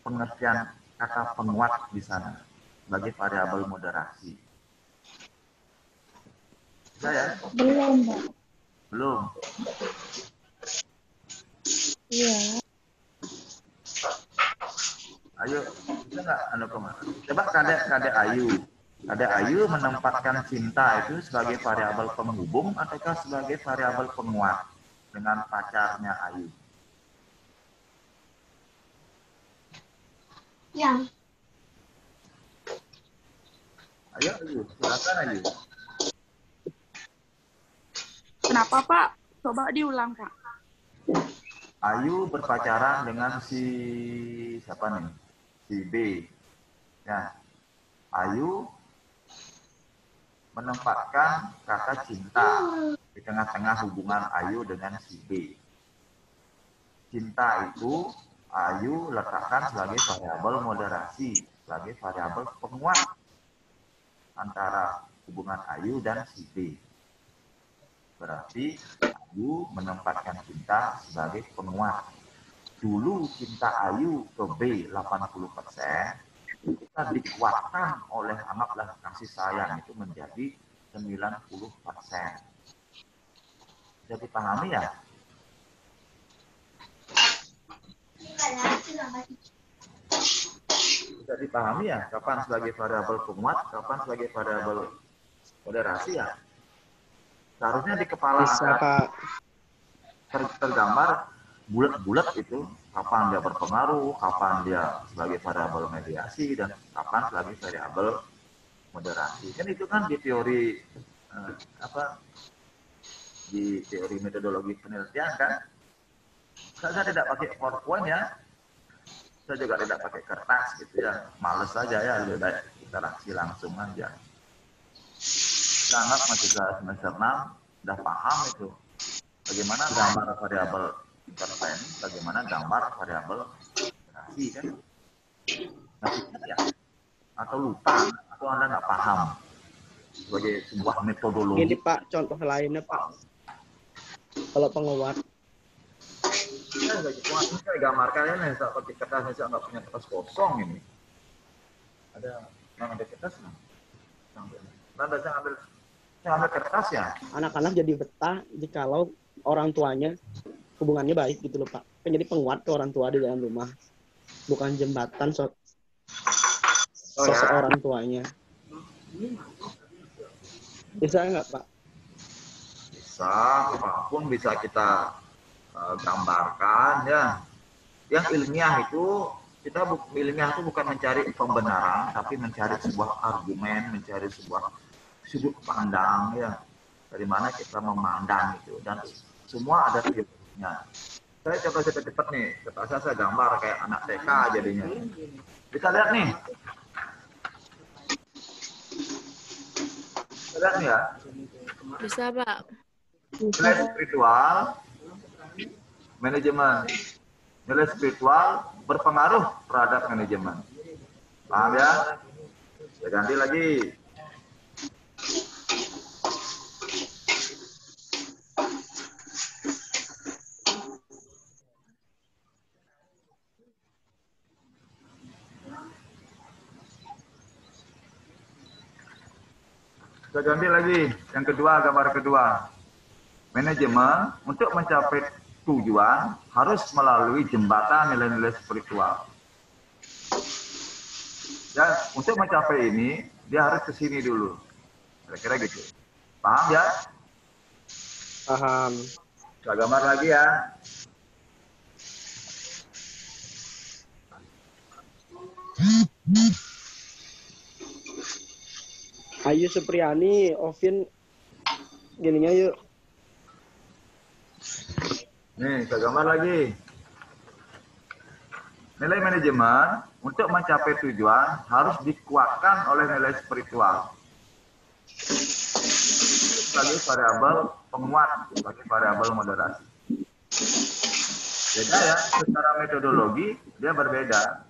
pengertian kata penguat di sana sebagai variabel moderasi? Bisa ya? Belum, Mbak. Belum. Iya. Ayo, bisa nggak anu kemana? Coba kadek Ayu. Kadek Ayu menempatkan cinta itu sebagai variabel penghubung ataukah sebagai variabel penguat dengan pacarnya Ayu? Yang. Ayo, silakan Ayu. Kenapa, Pak? Coba diulang, Pak. Ayu berpacaran dengan si siapa nih? Si B. Ya. Ayu menempatkan kata cinta di tengah-tengah hubungan Ayu dengan si B. Cinta itu Ayu letakkan sebagai variabel moderasi, sebagai variabel penguat antara hubungan Ayu dan si B. Berarti Ayu menempatkan cinta sebagai penguat. Dulu cinta Ayu ke B 80%, kita dikuatkan oleh anggaplah kasih sayang itu menjadi 90%. Bisa dipahami ya? Bisa dipahami ya? Kapan sebagai variabel penguat, kapan sebagai variabel moderasi ya? Seharusnya di kepala Bisa, Pak. tergambar bulat-bulat itu kapan dia berpengaruh, kapan dia sebagai variabel mediasi dan kapan sebagai variabel moderasi. Kan itu kan di teori di teori metodologi penelitian kan. Saya tidak pakai PowerPoint ya. Saya juga tidak pakai kertas gitu ya. Males saja ya, lebih baik interaksi langsung aja. Saya anggap mahasiswa semester 6 sudah paham itu. Bagaimana gambar variabel interven, bagaimana gambar variabel moderasi kan? Masih ingat ya? Atau lupa? Atau Anda nggak paham? Sebagai sebuah metodologi. Ini Pak, contoh lainnya Pak. Kalau penguat. Saya nggak kuat, saya gambarkan ya, saya pakai kertas, saya nggak punya kertas kosong ini. Ada yang ada kertas nggak? Nanti saya ambil kertas ya. Anak-anak jadi betah jikalau orang tuanya hubungannya baik gitu loh Pak. Kan jadi penguat ke orang tua di dalam rumah. Bukan jembatan sosok orang tuanya. Bisa nggak Pak? Bisa, apapun bisa kita gambarkan ya. Yang ilmiah itu ilmiah itu bukan mencari pembenaran, tapi mencari sebuah argumen, mencari sebuah sudut pandang ya. Dari mana kita memandang itu dan semua ada teorinya. Saya coba cepat-cepat nih, terpaksa saya gambar kayak anak TK jadinya. Bisa lihat nih. Bisa lihat nih ya. Bisa, Pak. Nilai spiritual, manajemen. Nilai spiritual berpengaruh terhadap manajemen. Paham ya? Saya ganti lagi. Saya ganti lagi. Yang kedua, gambar kedua. Manajemen untuk mencapai tujuan harus melalui jembatan nilai-nilai spiritual. Ya, untuk mencapai ini, dia harus ke sini dulu. Kira-kira gitu. Paham ya? Paham. Saya gambar lagi ya. Ayu Supriyani, Ovin, gininya yuk. Nih, ke gambar lagi. Nilai manajemen untuk mencapai tujuan harus dikuatkan oleh nilai spiritual. Sebagai variabel penguat, sebagai variabel moderasi. Beda ya, secara metodologi dia berbeda.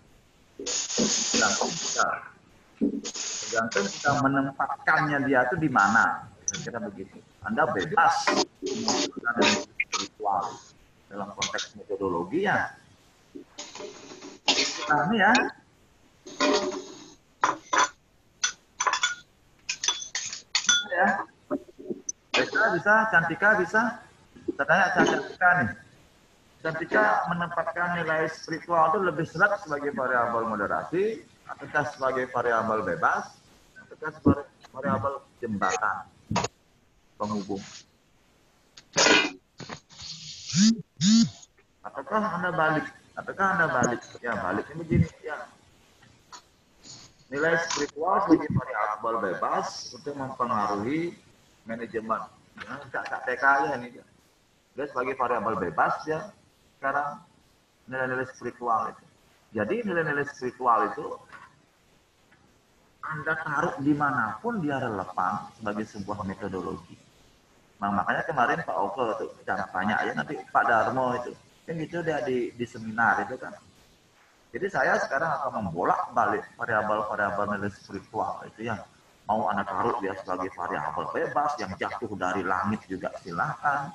Tergantung kita menempatkannya dia itu di mana. Kira-kira begitu. Anda bebas menggunakan nilai spiritual dalam konteks metodologi ya. Nah ini ya. Ya. Bisa, Cantika bisa. Saya tanya Cantika nih. Cantika menempatkan nilai spiritual itu lebih serat sebagai variabel moderasi, ataukah sebagai variabel bebas, ataukah sebagai variabel jembatan penghubung. Ataukah Anda balik? Ya, baliknya begini ya. Nilai spiritual sebagai variabel bebas untuk mempengaruhi manajemen. Ya, tak TK aja ini. Dia sebagai variabel bebas ya. Sekarang nilai-nilai spiritual itu. Jadi nilai-nilai spiritual itu Anda taruh dimanapun dia relevan sebagai sebuah metodologi. Nah, makanya kemarin Pak Oke tuh jangan tanya aja nanti Pak Darmo itu kan gitu dia di seminar itu kan. Jadi saya sekarang akan membolak balik variabel-variabel nilai spiritual itu yang mau Anda taruh dia sebagai variabel bebas yang jatuh dari langit juga silahkan.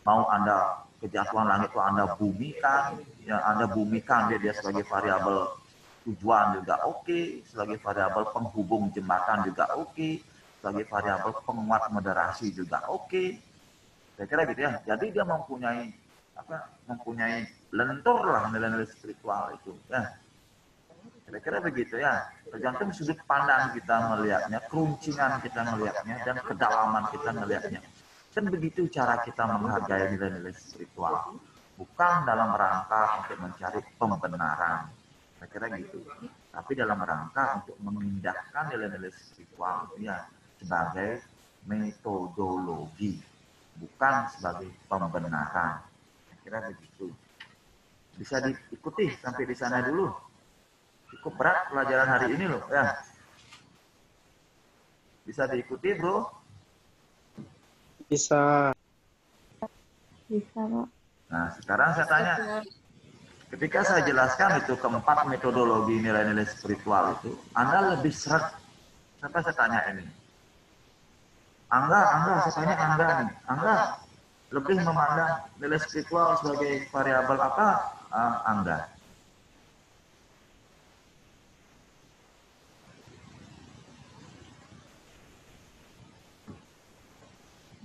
Mau Anda kejatuhan langit itu Anda bumikan, ya Anda bumikan dia sebagai variabel tujuan juga oke, sebagai variabel penghubung jembatan juga oke, sebagai variabel penguat moderasi juga oke. Saya kira gitu ya. Jadi dia mempunyai lentur lah nilai-nilai spiritual itu. Ya. Kira-kira begitu ya. Tergantung sudut pandang kita melihatnya, keruncingan kita melihatnya, dan kedalaman kita melihatnya. Kan begitu cara kita menghargai nilai-nilai spiritual. Bukan dalam rangka untuk mencari pembenaran. Saya kira gitu. Tapi dalam rangka untuk memindahkan nilai-nilai spiritual itu ya sebagai metodologi. Bukan sebagai pembenaran. Saya kira begitu. Bisa diikuti sampai di sana dulu. Cukup berat pelajaran hari ini loh. Ya. Bisa diikuti bro. Bisa. Bisa, Pak. Nah, sekarang saya tanya, ketika saya jelaskan itu keempat metodologi nilai-nilai spiritual itu, Anda lebih seret. Siapa saya tanya ini? Angga, saya tanya Angga nih. Angga lebih memandang nilai spiritual sebagai variabel apa? Angga.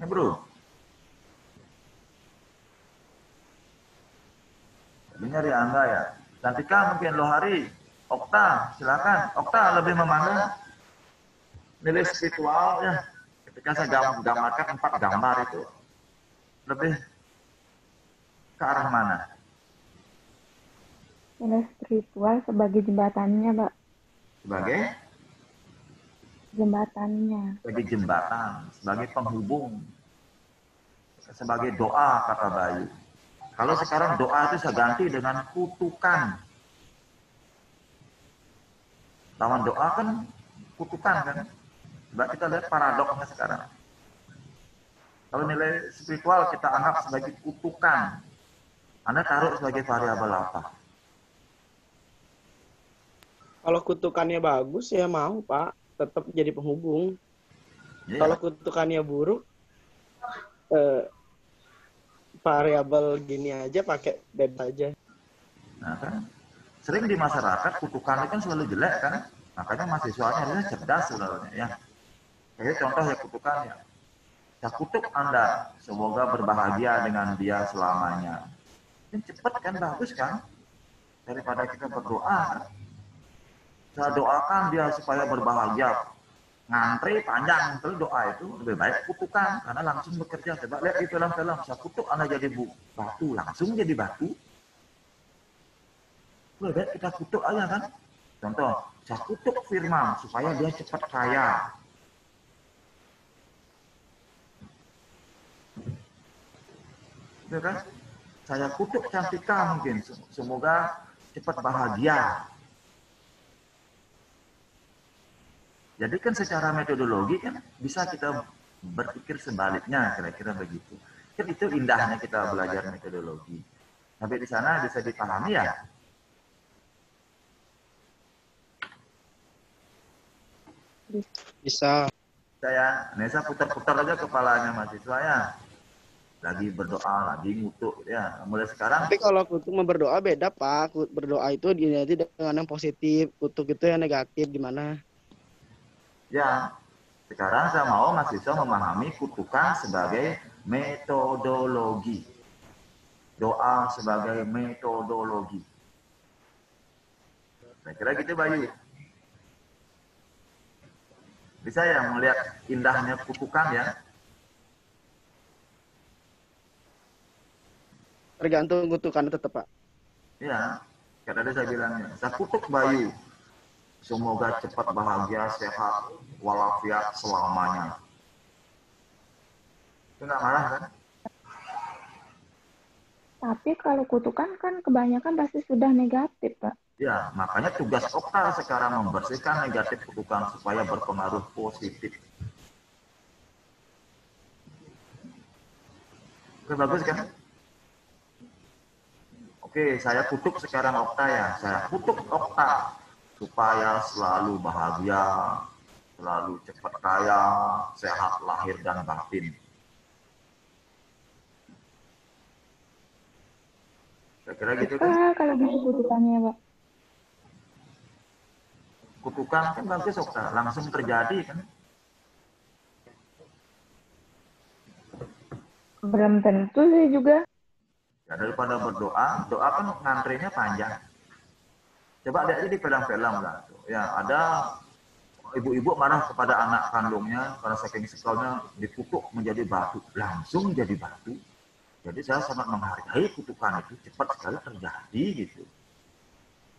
Ya, bro. Ini nyari Angga ya. Cantika mungkin Lohari. Okta, silakan. Okta lebih memandang nilai spiritual ya. Ketika saya gambarkan 4 gambar itu lebih ke arah mana? Nilai spiritual sebagai jembatannya, Pak. Sebagai? Jembatannya. Sebagai jembatan, sebagai penghubung, sebagai doa kata Bayu. Kalau sekarang doa itu saya ganti dengan kutukan. Lawan doa kan kutukan kan. Coba kita lihat paradoksnya sekarang. Kalau nilai spiritual kita anggap sebagai kutukan, Anda taruh sebagai variabel apa? Kalau kutukannya bagus ya mau Pak, tetap jadi penghubung. Yeah. Kalau kutukannya buruk, variabel gini aja pakai bebas aja. Nah kan, sering di masyarakat kutukan itu kan selalu jelek kan, makanya mahasiswanya harusnya cerdas sebenarnya ya. Kayak contoh ya kutukan ya. Ya kutuk Anda, semoga berbahagia dengan dia selamanya. Ini cepat kan, bagus kan? Daripada kita berdoa. Saya doakan dia supaya berbahagia. Ngantri panjang, terus doa itu lebih baik kutukan, karena langsung bekerja. Coba lihat di film-film, saya kutuk Anda jadi batu, langsung jadi batu. Lebih baik kita kutuk aja kan? Contoh, saya kutuk Firman supaya dia cepat kaya. Gitu kan? Saya kutuk Cantika mungkin, semoga cepat bahagia. Jadi kan secara metodologi kan bisa kita berpikir sebaliknya, kira-kira begitu. Kan itu indahnya kita belajar metodologi. Sampai di sana bisa dipahami ya? Bisa. Saya, Nesa putar-putar aja kepalanya mahasiswa ya. Lagi berdoa, lagi ngutuk ya. Mulai sekarang. Tapi kalau kutuk sama berdoa beda, Pak. Berdoa itu diganti dengan yang positif, kutuk itu yang negatif, gimana? Ya, sekarang saya mau mahasiswa memahami kutukan sebagai metodologi. Doa sebagai metodologi. Saya kira gitu Bayu. Bisa ya melihat indahnya kutukan ya? Tergantung kutukan tetap, Pak. Iya, kan tadi saya bilangnya, saya kutuk Bayu. Semoga cepat bahagia, sehat, walafiat selamanya. Itu nggak marah kan? Tapi kalau kutukan kan kebanyakan pasti sudah negatif, Pak. Ya, makanya tugas Okta sekarang membersihkan negatif kutukan supaya berpengaruh positif. Oke, bagus kan? Oke, saya kutuk sekarang Okta ya. Saya kutuk Okta supaya selalu bahagia, selalu cepat kaya, sehat lahir dan batin. Saya kira gitu kan? Kalau gitu kutukannya, Pak. Kutukan kan bagus Okta, langsung terjadi kan? Belum tentu sih juga. Ya, daripada berdoa, doa kan ngantrinya panjang. Coba lihat aja di film-film lah. Ya, ada ibu-ibu marah kepada anak kandungnya karena saking sekolnya dikutuk menjadi batu, langsung jadi batu. Jadi saya sangat menghargai kutukan itu cepat sekali terjadi gitu.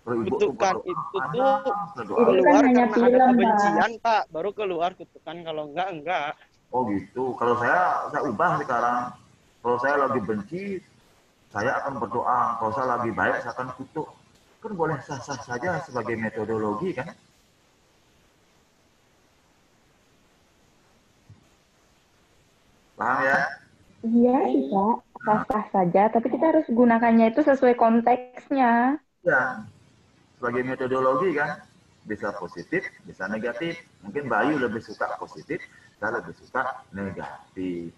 Kalau ibu Kutukan berdoa, itu panjang, tuh berdoa. Itu kan keluar hanya karena ada film, kebencian, Pak. Baru keluar kutukan, kalau enggak. Oh gitu. Kalau saya ubah sekarang. Kalau saya lagi benci, saya akan berdoa. Kalau saya lagi baik, saya akan kutuk. Kan boleh sah-sah saja sebagai metodologi kan? Paham ya? Iya, bisa. Sah-sah saja, tapi kita harus gunakannya itu sesuai konteksnya. Ya, sebagai metodologi kan. Bisa positif, bisa negatif. Mungkin Bayu lebih suka positif, saya lebih suka negatif.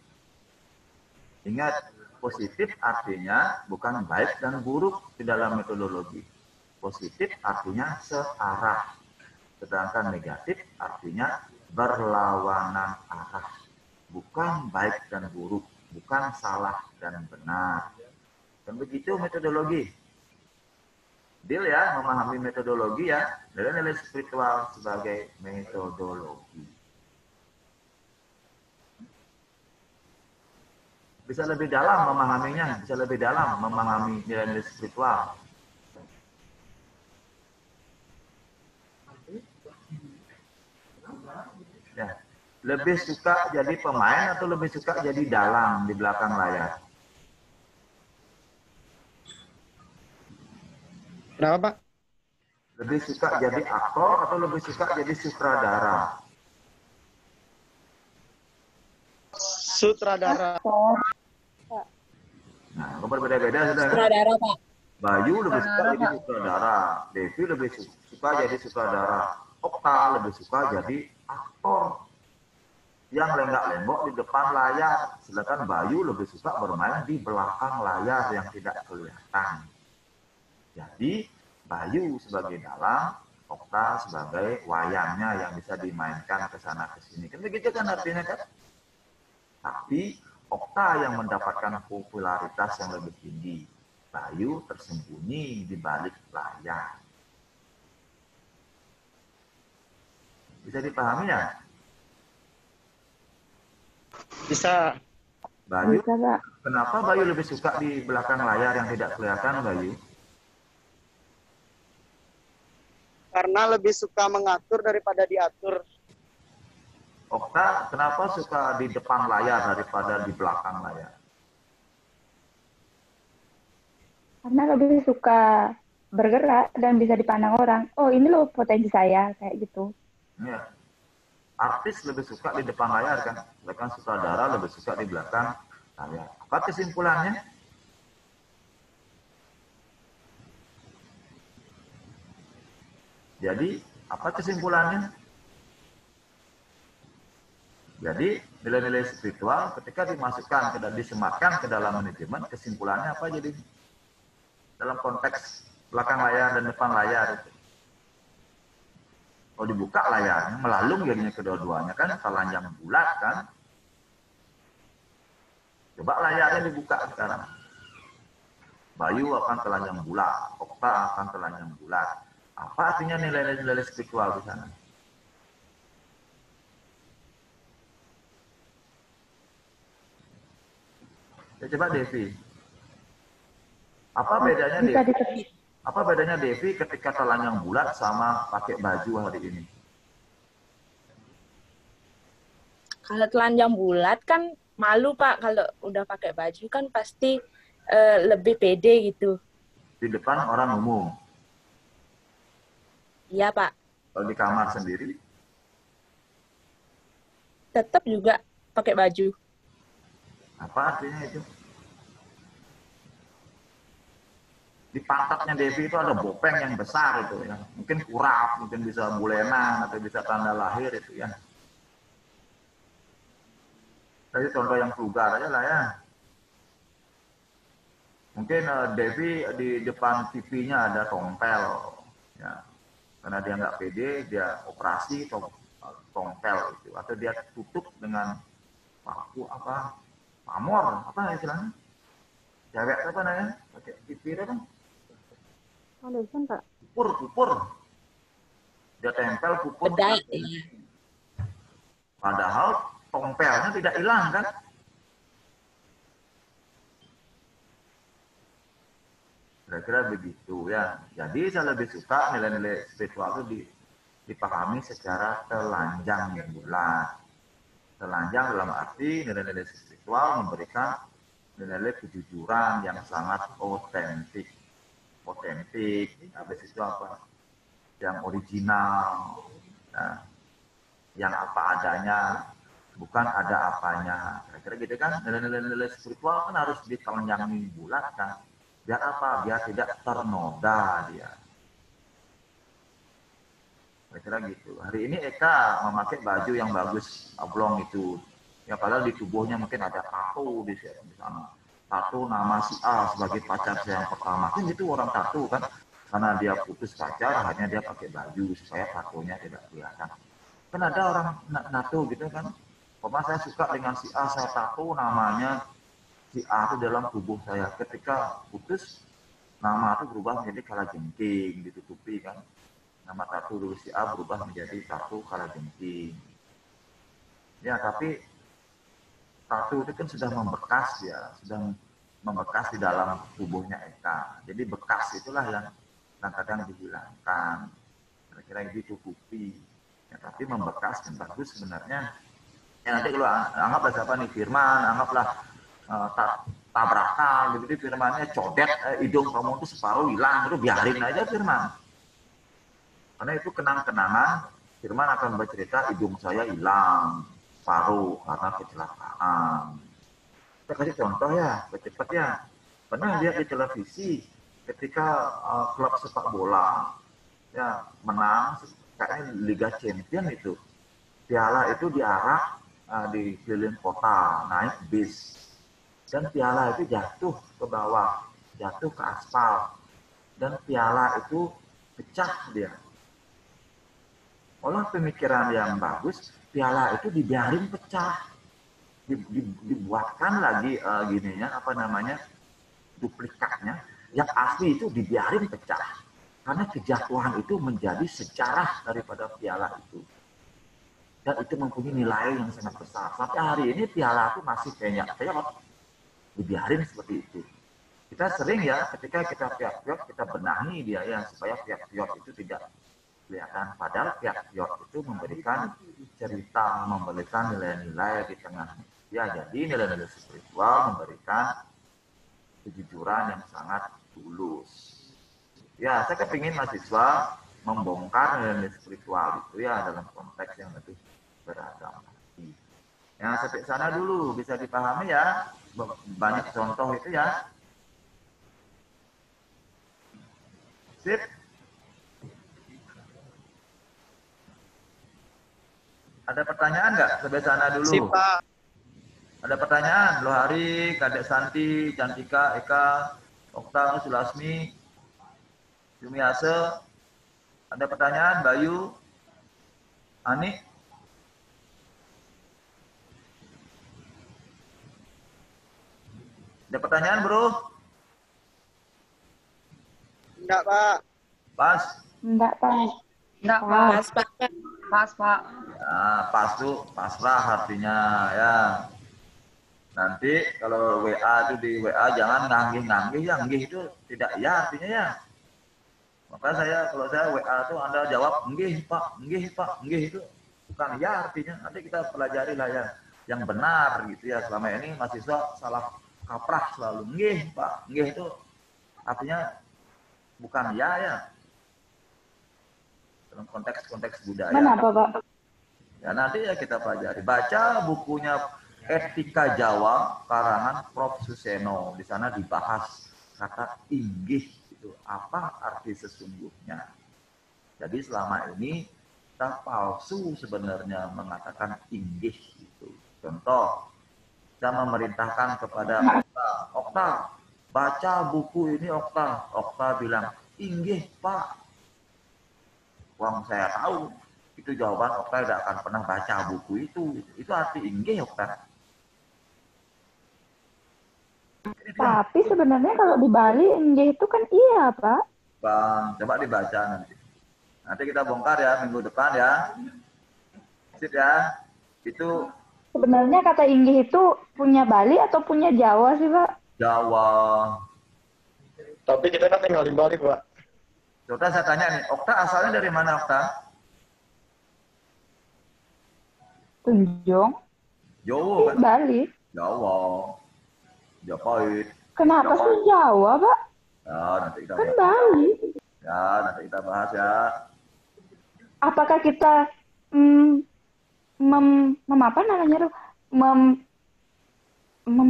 Ingat, positif artinya bukan baik dan buruk di dalam metodologi. Positif artinya searah. Sedangkan negatif artinya berlawanan arah. Bukan baik dan buruk, bukan salah dan benar. Dan begitu metodologi. Deal ya, memahami metodologi ya, nilai-nilai spiritual sebagai metodologi. Bisa lebih dalam memahaminya, bisa lebih dalam memahami nilai-nilai spiritual. Ya, lebih suka jadi pemain atau lebih suka jadi dalang di belakang layar? Kenapa, Pak? Lebih suka jadi aktor atau lebih suka jadi sutradara? Sutradara. Nah, berbeda-beda sudah kan? Sutradara, Pak. Bayu lebih suka jadi sutradara, Devi lebih suka jadi sutradara, Okta lebih suka jadi aktor yang lenggak-lenggok di depan layar, sedangkan Bayu lebih suka bermain di belakang layar yang tidak kelihatan. Jadi Bayu sebagai dalang, Okta sebagai wayangnya yang bisa dimainkan ke sana ke sini. Kan begitu kan artinya kan? Tapi Okta yang mendapatkan popularitas yang lebih tinggi. Bayu tersembunyi di balik layar. Bisa dipahami ya? Bisa. Bayu, Bisa, Pak. kenapa Bayu lebih suka di belakang layar yang tidak kelihatan, Bayu? karena lebih suka mengatur daripada diatur. Okta, kenapa suka di depan layar daripada di belakang layar? Karena lebih suka bergerak dan bisa dipandang orang. Oh, ini loh potensi saya, kayak gitu. Ya. Artis lebih suka di depan layar kan, sedangkan sutradara lebih suka di belakang layar. Apa kesimpulannya? Jadi, apa kesimpulannya? Jadi, nilai-nilai spiritual ketika dimasukkan, disematkan ke dalam manajemen, kesimpulannya apa jadi? Dalam konteks belakang layar dan depan layar. Kalau dibuka layarnya, melalung jadinya kedua-duanya kan, telanjang bulat kan. Coba layarnya dibuka sekarang. Bayu akan telanjang bulat, Okta akan telanjang bulat. Apa artinya nilai-nilai spiritual di sana? Ya, coba Devi. Apa bedanya Devi? Apa bedanya Devi ketika telanjang bulat sama pakai baju hari ini? Kalau telanjang bulat kan malu Pak, kalau udah pakai baju kan pasti lebih pede gitu. Di depan orang umum? Iya Pak. Kalau di kamar sendiri? Tetap juga pakai baju. Apa artinya itu? Di pantatnya Devi itu ada bopeng yang besar itu ya. Mungkin kurap, mungkin bisa bulenan atau bisa tanda lahir itu ya. Tadi contoh yang vulgar aja lah ya. Mungkin Devi di depan TV-nya ada tompel ya. Karena dia nggak pede, dia operasi tompel itu, atau dia tutup dengan paku apa, pamor apa istilahnya? Cewek apa namanya? Pakai TV itu kan? Foundation, Pak. Pupur. Dia tempel pupur. Bedak. Padahal tompelnya tidak hilang kan? Kira-kira begitu ya. Jadi saya lebih suka nilai-nilai spiritual itu dipahami secara telanjang yang bulat. Telanjang dalam arti nilai-nilai spiritual memberikan nilai-nilai kejujuran yang sangat otentik. Habis itu apa? Yang original, nah, yang apa adanya, bukan ada apanya. Kira-kira gitu kan, nilai-nilai spiritual kan harus ditelanjangi bulat kan. Biar apa? Biar tidak ternoda dia. Kira-kira gitu. Hari ini Eka memakai baju yang bagus, oblong itu. Ya padahal di tubuhnya mungkin ada tato di sana. Tato nama si A sebagai pacar saya yang pertama. Kan itu orang tato kan. Karena dia putus pacar, hanya dia pakai baju supaya tatonya tidak kelihatan. Kan ada orang nato gitu kan. Pokoknya saya suka dengan si A, saya tato namanya si A itu dalam tubuh saya. Ketika putus, nama itu berubah menjadi kalajengking, ditutupi kan. Nama tato dulu si A berubah menjadi tato kalajengking. Ya, tapi tato itu kan sudah membekas ya, sudah membekas di dalam tubuhnya Eka. Jadi bekas itulah yang kadang-kadang dihilangkan. Kira-kira ditutupi. Ya, tapi membekas dan bagus sebenarnya. Ya nanti kalau anggaplah siapa nih Firman, anggaplah tabrakan, begitu Firmannya codet, hidung kamu itu separuh hilang, itu biarin aja Firman. Karena itu kenang-kenangan, Firman akan bercerita hidung saya hilang, separuh karena kecelakaan. Kita kasih contoh ya, cepat ya. Pernah lihat di televisi ketika klub sepak bola ya menang, kayaknya Liga Champion itu, piala itu diarak di keliling kota, naik bis. Dan piala itu jatuh ke bawah, jatuh ke aspal. Dan piala itu pecah dia. Oleh pemikiran yang bagus, piala itu dibiarin pecah. Dibuatkan lagi duplikatnya. Yang asli itu dibiarin pecah. Karena kejatuhan itu menjadi sejarah daripada piala itu. Dan itu mempunyai nilai yang sangat besar. Sampai hari ini piala itu masih kayak dibiarin seperti itu. Kita sering ya ketika kita piak-piak kita benahi dia ya supaya piak-piak itu tidak kelihatan. Padahal pihak York itu memberikan cerita, memberikan nilai-nilai di tengahnya. Ya, jadi nilai-nilai spiritual memberikan kejujuran yang sangat tulus. Ya, saya kepingin mahasiswa membongkar nilai-nilai spiritual itu ya dalam konteks yang lebih beragam. Ya, sampai sana dulu bisa dipahami ya. Banyak contoh itu ya. Sip. Ada pertanyaan nggak? Sampai sana dulu. Sip, Pak. Ada pertanyaan? Lohari, Kadek Santi, Cantika, Eka, Okta, Sulasmi, Yumiase. Ada pertanyaan? Bayu, Ani? Ada pertanyaan, bro? Enggak, Pak. Pas? Enggak, Pak. Enggak, Pas, Pak. Pas, Pak. Ya, pas tuh, pasrah artinya ya. Nanti kalau WA itu di WA jangan nganggih-nganggih ya, nggih itu tidak ya artinya ya. Maka kalau saya WA tuh Anda jawab nggih Pak, nggih Pak, nggih itu bukan ya artinya. Nanti kita pelajari lah ya yang benar gitu ya. Selama ini mahasiswa salah kaprah selalu nggih Pak, nggih itu artinya bukan ya. Dalam konteks budaya. Kenapa, Pak? Ya nanti ya kita pelajari. Baca bukunya Etika Jawa karangan Prof. Suseno. Di sana dibahas kata inggih itu apa arti sesungguhnya. Jadi selama ini kita palsu sebenarnya mengatakan inggih itu. Contoh, saya memerintahkan kepada Okta, baca buku ini Okta. Okta bilang, inggih Pak. Wang saya tahu, itu jawaban Okta tidak akan pernah baca buku itu. Itu arti inggih Okta. Tapi sebenarnya kalau di Bali inggih itu kan iya, Pak. Bang, coba dibaca nanti. Nanti kita bongkar ya minggu depan ya. Sip ya. Itu Sebenarnya kata inggih itu punya Bali atau punya Jawa sih, Pak? Jawa. Tapi kita kan tinggal di Bali, Pak. Coba saya tanya nih, Okta asalnya dari mana Okta? Tunjung. Jawa kan? Bali. Jawa. Japait. Kenapa sih Jawa, Pak? Ya, nanti kita Kan bahas. Bali. Ya, nanti kita bahas ya. Apakah kita apa namanya tuh?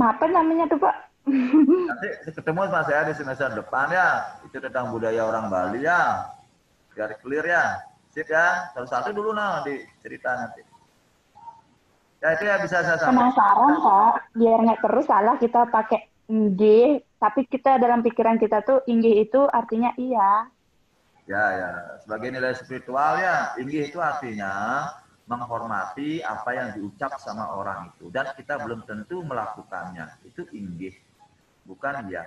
Apa namanya tuh, Pak? Nanti ketemu sama saya di semester depan ya. Itu tentang budaya orang Bali ya. Biar clear ya. Sip ya. Satu-satu dulu nah di cerita nanti. Ya itu ya bisa saya sampaikan. Penasaran, Pak. Biar nggak terus salah kita pakai inggih, tapi kita dalam pikiran kita tuh inggih itu artinya iya. Ya. Sebagai nilai spiritual ya, inggih itu artinya menghormati apa yang diucap sama orang itu. Dan kita belum tentu melakukannya. Itu inggih. Bukan ya.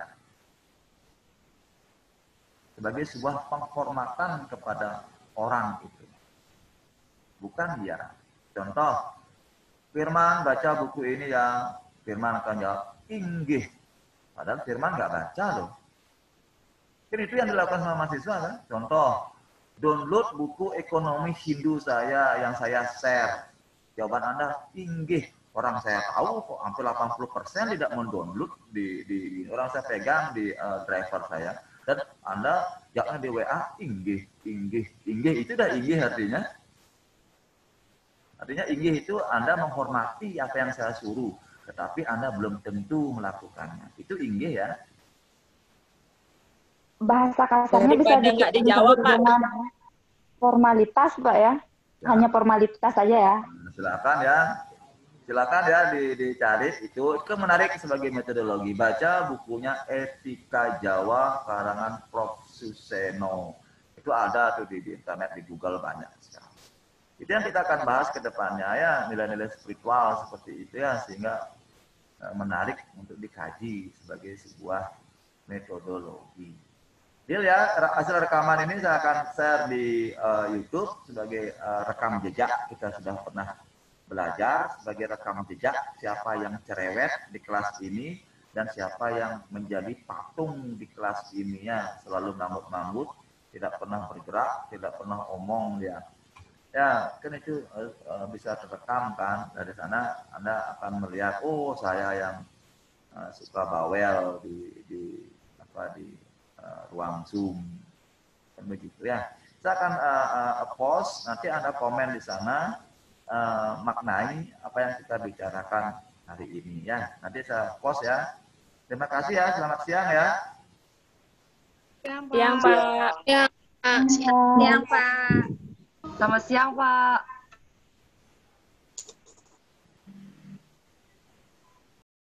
Sebagai sebuah penghormatan kepada orang itu. Bukan ya. Contoh, Firman baca buku ini ya. Firman akan jawab, inggih. Padahal Firman nggak baca loh. Kan itu yang dilakukan sama mahasiswa kan. Contoh, download buku ekonomi Hindu saya yang saya share. Jawaban Anda, inggih. Orang saya tahu kok hampir 80% tidak mendownload di orang saya pegang di driver saya. Dan Anda jangan di WA, inggih. Itu udah inggih artinya. Artinya inggih itu Anda menghormati apa yang saya suruh. Tetapi Anda belum tentu melakukannya. Itu inggih ya. Bahasa kasarnya bisa nggak dijawab, Pak. dengan formalitas, Pak ya. Hanya formalitas saja ya. Silakan ya dicari itu menarik sebagai metodologi. Baca bukunya Etika Jawa karangan Prof. Suseno. Itu ada tuh di internet, di Google banyak sekali. Itu yang kita akan bahas ke depannya ya, nilai-nilai spiritual seperti itu ya, sehingga menarik untuk dikaji sebagai sebuah metodologi. Deal ya, hasil rekaman ini saya akan share di YouTube sebagai rekam jejak. Kita sudah pernah belajar sebagai rekam jejak siapa yang cerewet di kelas ini dan siapa yang menjadi patung di kelas ini ya, selalu ngambut-ngambut tidak pernah bergerak, tidak pernah omong dia. Ya, kan itu bisa terekam kan. Dari sana Anda akan melihat, oh saya yang suka bawel di ruang Zoom. Dan begitu ya. Saya akan post, nanti Anda komen di sana, maknai apa yang kita bicarakan hari ini ya. Nanti saya post ya. Terima kasih ya, selamat siang ya. Siang, Pak. Ya, Siang, Siang, Pak. Selamat siang, Pak.